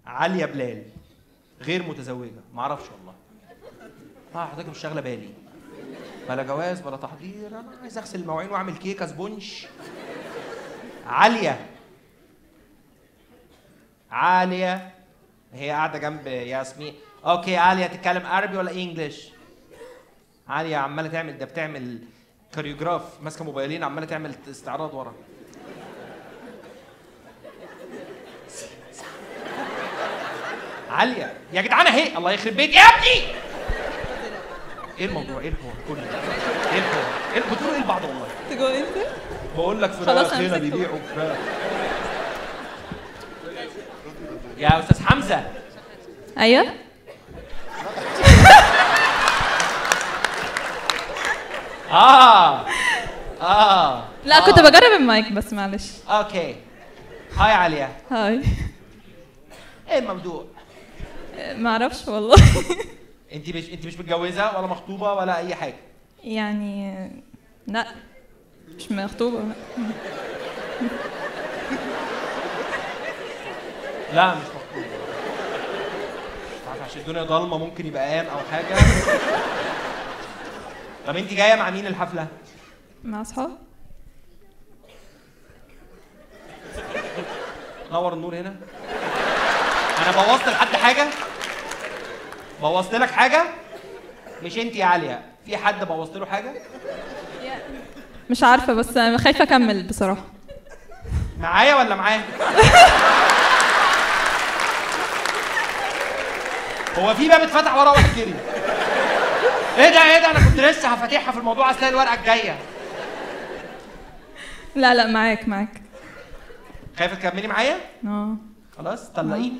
عليا بلال غير متزوجه، معرفش والله. حضرتك مش شاغله بالي، بلا جواز بلا تحضير، انا عايز اغسل المواعين واعمل كيكه سبونج. عاليه هي قاعده جنب ياسمين. اوكي عاليه تتكلم عربي ولا انجلش؟ عاليه عماله تعمل، ده بتعمل كاريوجراف، ماسكه موبايلين عماله تعمل استعراض ورا. عاليه يا جدعان اهي، الله يخرب بيت يا ابني. ايه الموضوع؟ ايه الحوار كله؟ ايه الحوار؟ ايه بتقولوا ايه لبعض والله؟ تجو انت؟ بقول لك فراخ هنا بيبيعوا فراخ. يا استاذ حمزه. ايوه لا كنت بجرب المايك بس معلش. اوكي هاي عليا. هاي. ايه الموضوع؟ ما اعرفش والله. انت مش متجوزه ولا مخطوبه ولا اي حاجه؟ يعني لا مش مخطوبه. لا مش مخطوبه. عشان الدنيا ضلمه ممكن يبقى او حاجه. طب انت جايه مع مين الحفله؟ مع اصحاب. نور النور هنا. انا بوظت لحد حاجه؟ بوظت لك حاجه؟ مش انت يا عاليه، في حد بوظت له حاجه؟ مش عارفه بس خايفه اكمل بصراحه. معايا ولا معاه؟ هو في باب اتفتح ورا واحد جري. ايه ده انا كنت لسه هفاتحها في الموضوع، اصل الورقه الجايه. لا معاك. خايفه تكملي معايا؟ اه خلاص طلقيني.